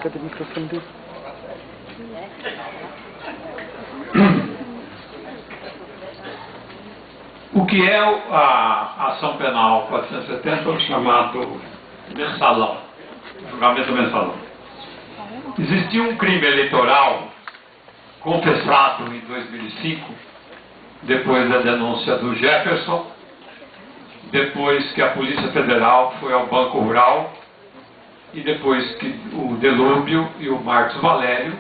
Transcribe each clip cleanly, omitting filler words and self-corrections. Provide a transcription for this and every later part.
Cadê o microfone dele? O que é a ação penal 470, o chamado mensalão, julgamento mensalão? Existia um crime eleitoral confessado em 2005, depois da denúncia do Jefferson, depois que a Polícia Federal foi ao Banco Rural e depois que o Delúbio e o Marcos Valério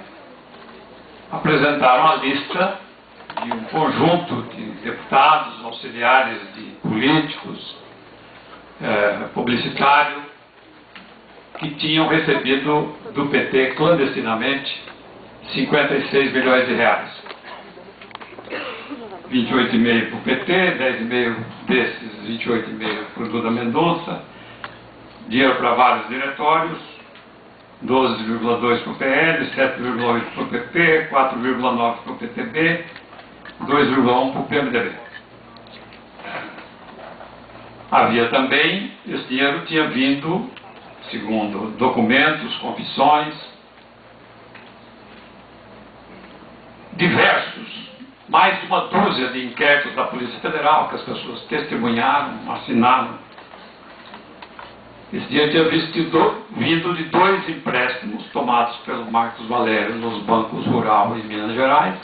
apresentaram a lista de um conjunto de deputados, auxiliares de políticos, publicitários, que tinham recebido do PT clandestinamente 56 milhões de reais. 28,5 para o PT, 10,5 desses 28,5 para o Duda Mendonça, dinheiro para vários diretórios, 12,2 para o PL, 7,8 para o PP, 4,9 para o PTB, 2,1 para o PMDB. Havia também, esse dinheiro tinha vindo, segundo documentos, confissões, diversos, mais de uma dúzia de inquéritos da Polícia Federal, que as pessoas testemunharam, assinaram. Esse dinheiro tinha vindo de 2 empréstimos tomados pelo Marcos Valério nos bancos Rural em Minas Gerais,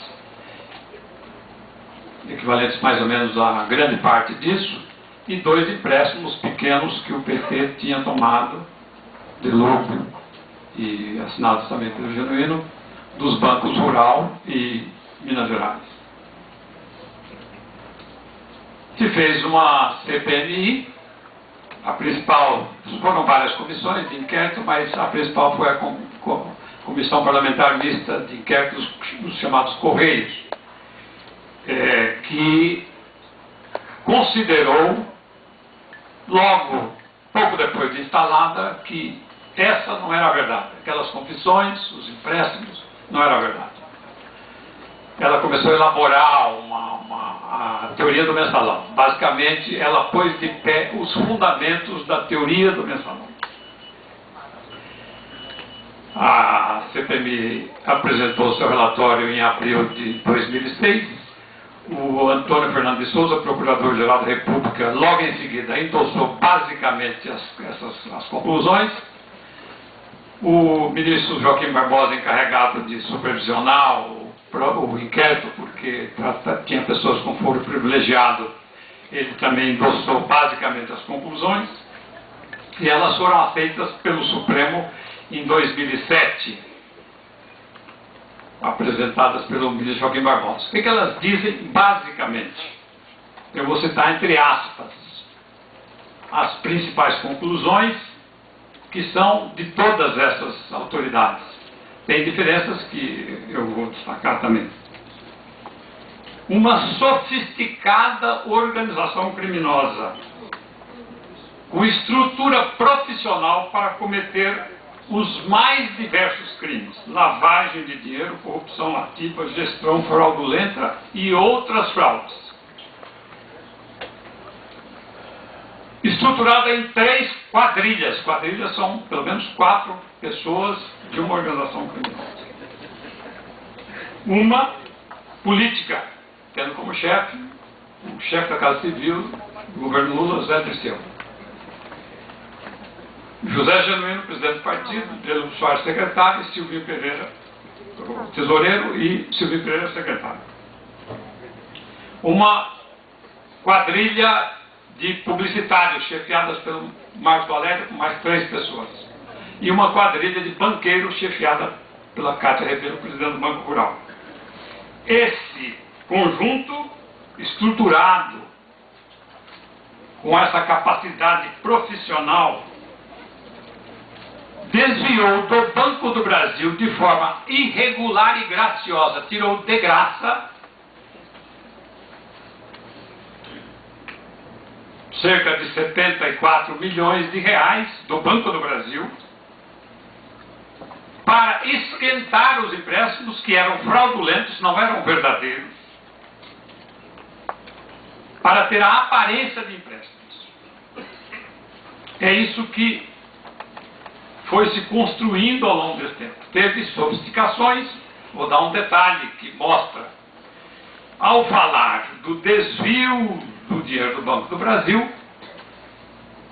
equivalentes mais ou menos a grande parte disso, e 2 empréstimos pequenos que o PT tinha tomado, de lucro e assinados também pelo Genuíno, dos bancos Rural e Minas Gerais. Se fez uma CPMI, a principal, foram várias comissões de inquérito, mas a principal foi a Comissão Parlamentar Mista de Inquéritos, os chamados Correios, que considerou, logo, pouco depois de instalada, que essa não era a verdade. Aquelas confissões, os empréstimos, não era a verdade. Ela começou a elaborar a teoria do mensalão. Basicamente, ela pôs de pé os fundamentos da teoria do mensalão. A CPMI apresentou seu relatório em abril de 2006. O Antônio Fernando de Souza, Procurador-Geral da República, logo em seguida endossou basicamente as conclusões. O ministro Joaquim Barbosa, encarregado de supervisionar o inquérito, porque tinha pessoas com foro privilegiado, ele também endossou basicamente as conclusões, e elas foram aceitas pelo Supremo em 2007, apresentadas pelo ministro Joaquim Barbosa. O que elas dizem basicamente? Eu vou citar entre aspas as principais conclusões, que são de todas essas autoridades. Tem diferenças que eu vou destacar também. Uma sofisticada organização criminosa, com estrutura profissional para cometer os mais diversos crimes: lavagem de dinheiro, corrupção ativa, gestão fraudulenta e outras fraudes. Estruturada em 3 quadrilhas. Quadrilhas são pelo menos 4 pessoas de uma organização criminosa. Uma política, tendo como chefe o chefe da Casa Civil do governo Lula, Zé Dirceu. José Genuíno, presidente do partido, Delúbio Soares, secretário, e Silvio Pereira, tesoureiro, e Silvio Pereira, secretário. Uma quadrilha de publicitários, chefiadas pelo Marcos Valério, com mais 3 pessoas. E uma quadrilha de banqueiros, chefiada pela Cátia Ribeiro, presidente do Banco Rural. Esse conjunto estruturado, com essa capacidade profissional, desviou do Banco do Brasil de forma irregular e graciosa, tirou de graça cerca de 74 milhões de reais do Banco do Brasil para esquentar os empréstimos que eram fraudulentos, não eram verdadeiros, para ter a aparência de empréstimos. É isso que foi se construindo ao longo desse tempo. Teve sofisticações, vou dar um detalhe que mostra, ao falar do desvio do dinheiro do Banco do Brasil,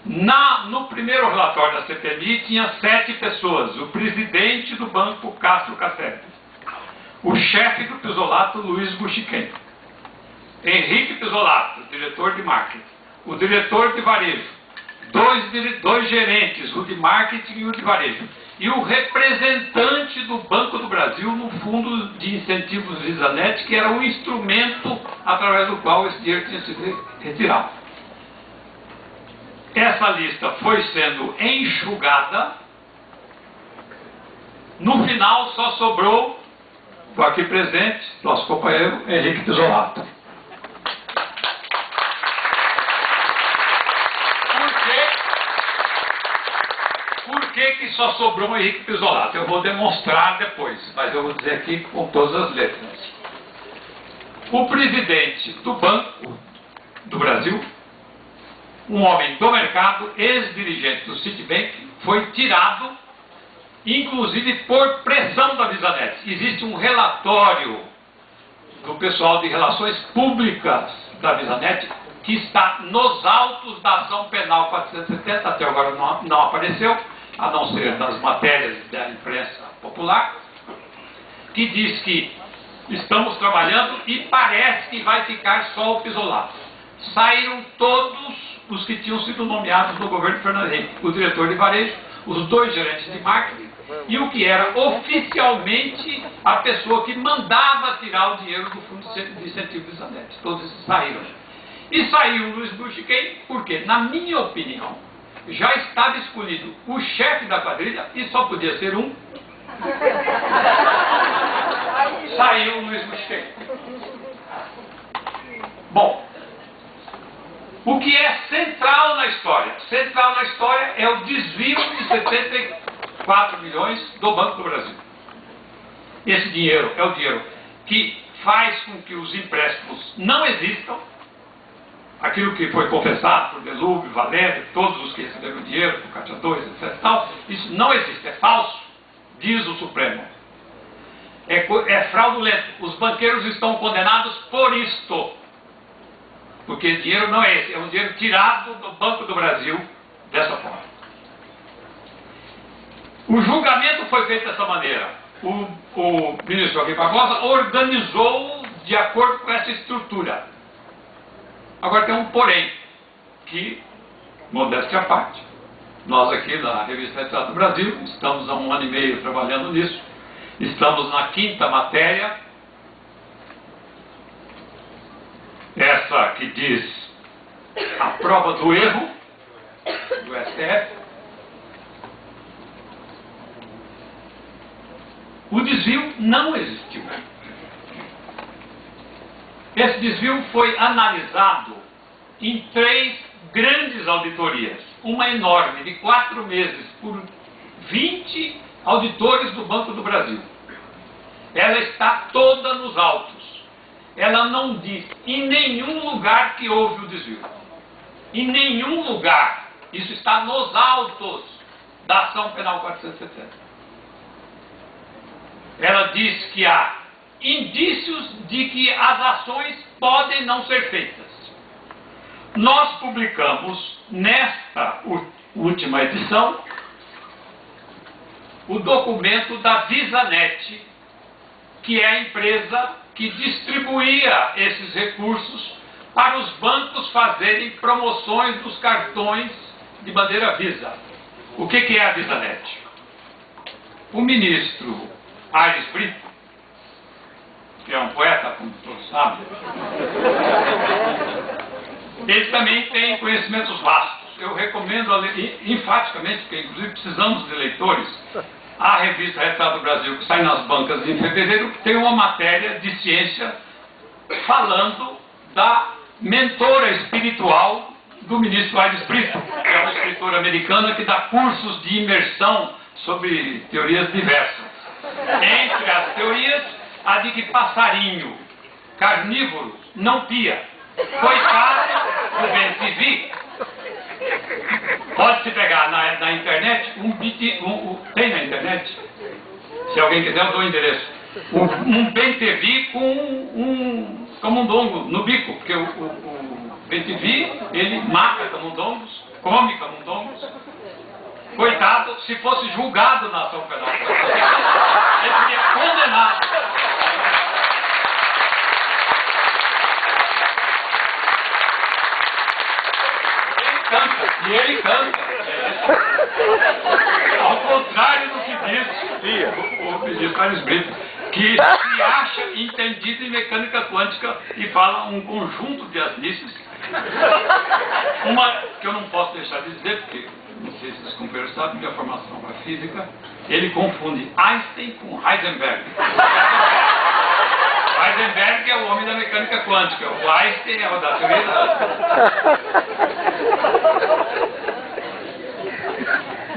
no primeiro relatório da CPMI tinha 7 pessoas: o presidente do banco, Castro Cassese, o chefe do Pisolato, Luiz Buchiquem, Henrique Pisolato, diretor de marketing, o diretor de varejo, dois gerentes, o de marketing e o de varejo, e o representante do Banco do Brasil no Fundo de Incentivos VisaNet, que era um instrumento através do qual esse dinheiro tinha sido retirado. Essa lista foi sendo enxugada. No final só sobrou o aqui presente, nosso companheiro Henrique Pisolato. Por que só sobrou o Henrique Pisolato? Eu vou demonstrar depois, mas eu vou dizer aqui com todas as letras. O presidente do Banco do Brasil, um homem do mercado, ex-dirigente do Citibank, foi tirado, inclusive por pressão da VisaNet. Existe um relatório do pessoal de relações públicas da VisaNet que está nos autos da ação penal 470, até agora não apareceu, a não ser nas matérias da imprensa popular, que diz que estamos trabalhando e parece que vai ficar só o Pisolato. Saíram todos os que tinham sido nomeados no governo Fernando Henrique, o diretor de varejo, os 2 gerentes de marketing e o que era oficialmente a pessoa que mandava tirar o dinheiro do Fundo de Incentivo VisaNet. Todos esses saíram. E saiu o Luiz Buchiquem porque, na minha opinião, já estava escolhido o chefe da quadrilha e só podia ser um. Saiu o Luiz Buchiquem. Bom, o que é central na história? Central na história é o desvio de 74 milhões do Banco do Brasil. Esse dinheiro é o dinheiro que faz com que os empréstimos não existam. Aquilo que foi confessado por Delúbio, Valério, todos os que receberam dinheiro, por Cátia 2, etc. Tal, isso não existe, é falso, diz o Supremo. É fraudulento. Os banqueiros estão condenados por isto. Porque dinheiro não é esse, é um dinheiro tirado do Banco do Brasil dessa forma. O julgamento foi feito dessa maneira. O ministro Joaquim Barbosa organizou de acordo com essa estrutura. Agora tem um porém, que, modéstia à parte, nós aqui na Revista Retrato do Brasil, estamos há 1 ano e meio trabalhando nisso, estamos na 5ª matéria, essa que diz a prova do erro do STF. O desvio não existiu. Esse desvio foi analisado em 3 grandes auditorias. Uma enorme, de 4 meses, por 20 auditores do Banco do Brasil. Ela está toda nos autos. Ela não diz em nenhum lugar que houve o desvio. Em nenhum lugar. Isso está nos autos da ação penal 470. Ela diz que há indícios de que as ações podem não ser feitas. Nós publicamos nesta última edição o documento da VisaNet, que é a empresa que distribuía esses recursos para os bancos fazerem promoções dos cartões de bandeira Visa. O que é a VisaNet? O ministro Aires Brito, que é um poeta, como todos sabem, ele também tem conhecimentos vastos. Eu recomendo enfaticamente, porque inclusive precisamos de leitores, a revista Retrato do Brasil, que sai nas bancas em fevereiro, que tem uma matéria de ciência falando da mentora espiritual do ministro Aires Brito, que é uma escritora americana que dá cursos de imersão sobre teorias diversas. Entre as teorias, a de que passarinho carnívoro não pia. Coitado do BenTV, pode-se pegar na internet, tem na internet, se alguém quiser eu dou o endereço, um BenTV com um camundongo no bico, porque o BenTV, ele mata camundongos, come camundongos. Coitado, se fosse julgado na ação penal, ele seria condenado. E ele canta. Ao contrário do que diz o ministro Aires Brito, que se acha entendido em mecânica quântica e fala um conjunto de asnices. Uma que eu não posso deixar de dizer, porque não sei se os companheiros sabem, minha formação é física, ele confunde Einstein com Heisenberg. Heisenberg é o homem da mecânica quântica, o Einstein é o da teoria da...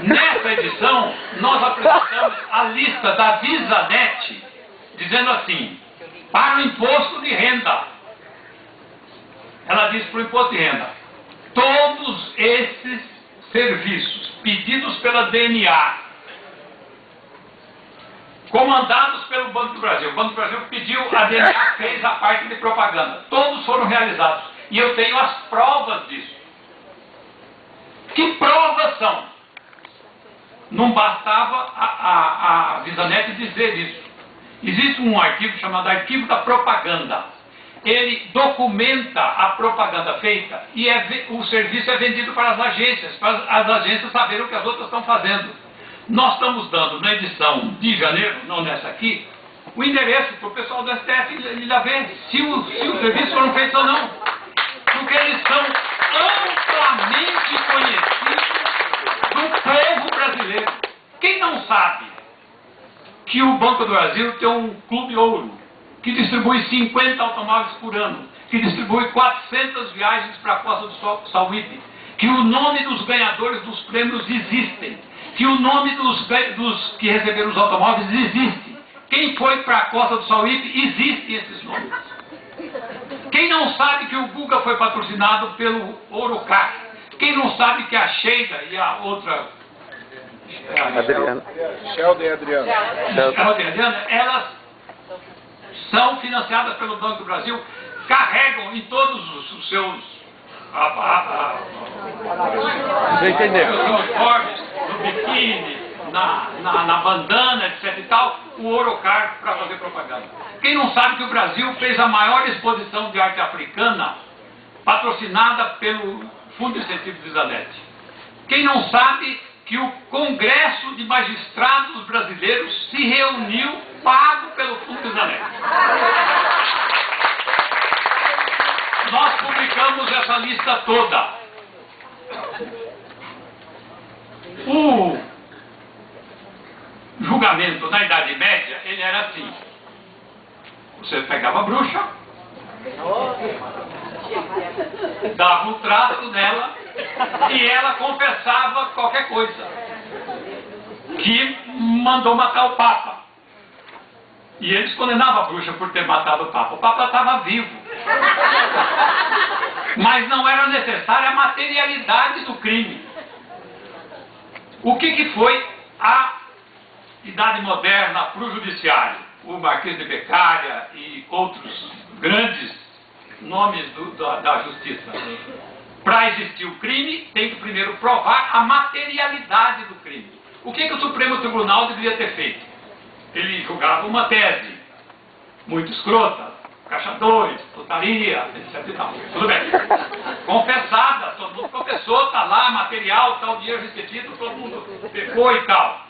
Nessa edição, nós apresentamos a lista da VisaNet, dizendo assim, para o imposto de renda. Ela diz para o imposto de renda, todos esses serviços pedidos pela DNA, comandados pelo Banco do Brasil. O Banco do Brasil pediu, a DNA fez a parte de propaganda. Todos foram realizados. E eu tenho as provas disso. Que provas são? Não bastava a VisaNet dizer isso. Existe um arquivo chamado Arquivo da Propaganda. Ele documenta a propaganda feita e o serviço é vendido para as agências saberem o que as outras estão fazendo. Nós estamos dando na edição de janeiro, não nessa aqui, o endereço para o pessoal do STF ir lá ver se os serviços foram feitos ou não. Porque eles são amplamente conhecidos do povo brasileiro. Quem não sabe que o Banco do Brasil tem um clube ouro, que distribui 50 automóveis por ano, que distribui 400 viagens para a Costa do Sauípe, que o nome dos ganhadores dos prêmios existem, que o nome dos que receberam os automóveis existe. Quem foi para a Costa do Sauípe, existem esses nomes. Quem não sabe que o Guga foi patrocinado pelo Ourocá? Quem não sabe que a Sheila e a outra... Adriana. Sheldon e Adriana. Sheldon e Adriana, elas são financiadas pelo Banco do Brasil, carregam em todos os seus... Você entendeu? Nos uniformes, no biquíni, na bandana, etc e tal, o Ourocá para fazer propaganda. Quem não sabe que o Brasil fez a maior exposição de arte africana patrocinada pelo Fundo de Incentivo de VisaNet? Quem não sabe que o Congresso de Magistrados Brasileiros se reuniu pago pelo Fundo de VisaNet? Nós publicamos essa lista toda. O julgamento na Idade Média, ele era assim. Você pegava a bruxa, dava um traço nela e ela confessava qualquer coisa. Que mandou matar o Papa. E eles condenavam a bruxa por ter matado o Papa. O Papa estava vivo. Mas não era necessária a materialidade do crime. O que foi a Idade Moderna para o Judiciário? O Marquês de Beccaria e outros grandes nomes da Justiça. Para existir o crime, tem que primeiro provar a materialidade do crime. O que o Supremo Tribunal deveria ter feito? Ele julgava uma tese muito escrota, caixa 2, putaria, etc e tal. Tudo bem. Confessada, todo mundo confessou, está lá, material, tal dinheiro recebido, todo mundo pecou e tal.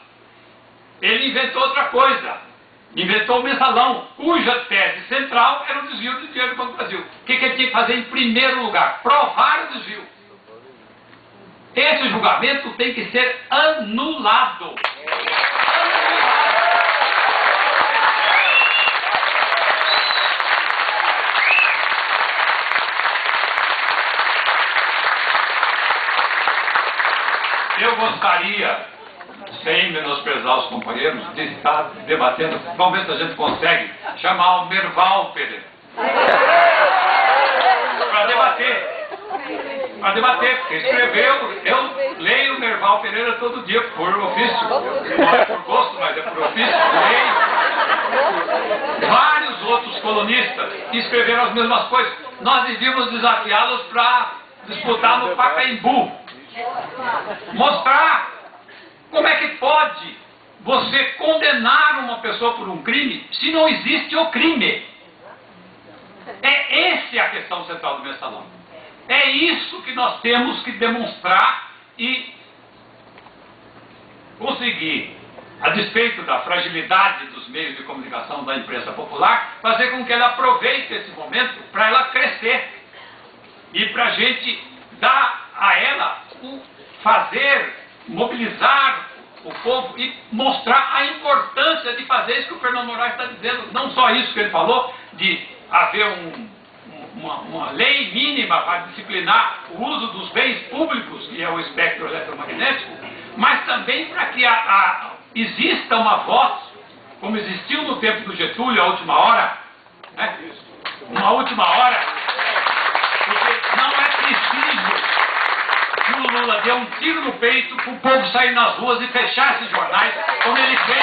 Ele inventou outra coisa. Inventou o mensalão, cuja tese central era o desvio de dinheiro do Banco do Brasil. O que ele tinha que fazer em primeiro lugar? Provar o desvio. Esse julgamento tem que ser anulado. Eu gostaria, sem menosprezar os companheiros, de estar debatendo, vamos ver se a gente consegue chamar o Merval Pereira para debater. para debater, porque escreveu, eu leio o Nerval Pereira todo dia por ofício, não é por gosto, mas é por ofício, leio. Vários outros colunistas escreveram as mesmas coisas. Nós devíamos desafiá-los para disputar no Pacaembu, mostrar como é que pode você condenar uma pessoa por um crime se não existe o crime. Essa é a questão central do mensalão. É isso que nós temos que demonstrar e conseguir, a despeito da fragilidade dos meios de comunicação da imprensa popular, fazer com que ela aproveite esse momento para ela crescer e para a gente dar a ela o fazer, mobilizar o povo e mostrar a importância de fazer isso que o Fernando Moraes está dizendo. Não só isso que ele falou, de haver uma lei mínima para disciplinar o uso dos bens públicos, que é o espectro eletromagnético, mas também para que exista uma voz, como existiu no tempo do Getúlio, a última hora, né? Uma última hora, porque não é preciso que o Lula dê um tiro no peito para o povo sair nas ruas e fechar esses jornais, como ele fez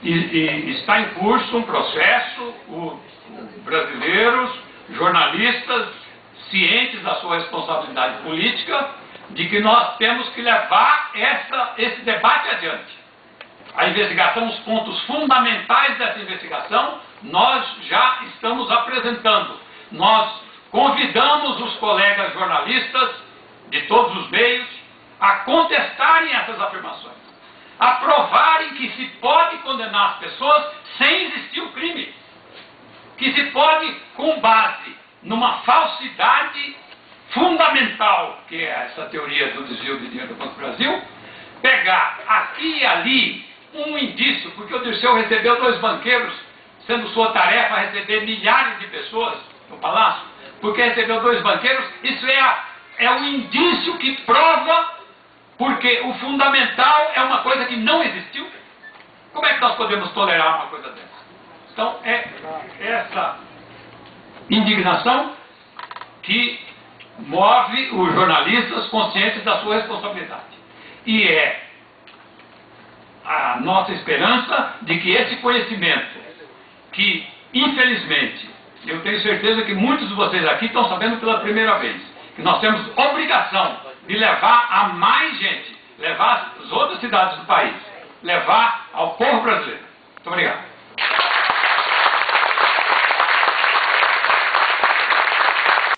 E está em curso um processo, brasileiros, jornalistas, cientes da sua responsabilidade política, de que nós temos que levar esse debate adiante. A investigação, os pontos fundamentais dessa investigação, nós já estamos apresentando. Nós convidamos os colegas jornalistas de todos os meios a contestarem essas afirmações, a provarem que se pode condenar as pessoas sem existir o crime, que se pode, com base numa falsidade fundamental, que é essa teoria do desvio de dinheiro do Banco do Brasil, pegar aqui e ali um indício, porque o Dirceu recebeu 2 banqueiros, sendo sua tarefa receber milhares de pessoas no Palácio, porque recebeu 2 banqueiros, isso é um indício que prova, porque o fundamental é uma coisa que não existiu. Como é que nós podemos tolerar uma coisa dessa? Então, é essa indignação que move os jornalistas conscientes da sua responsabilidade. E é a nossa esperança de que esse conhecimento, que infelizmente, eu tenho certeza que muitos de vocês aqui estão sabendo pela primeira vez, que nós temos obrigação de levar a mais gente, levar as outras cidades do país, levar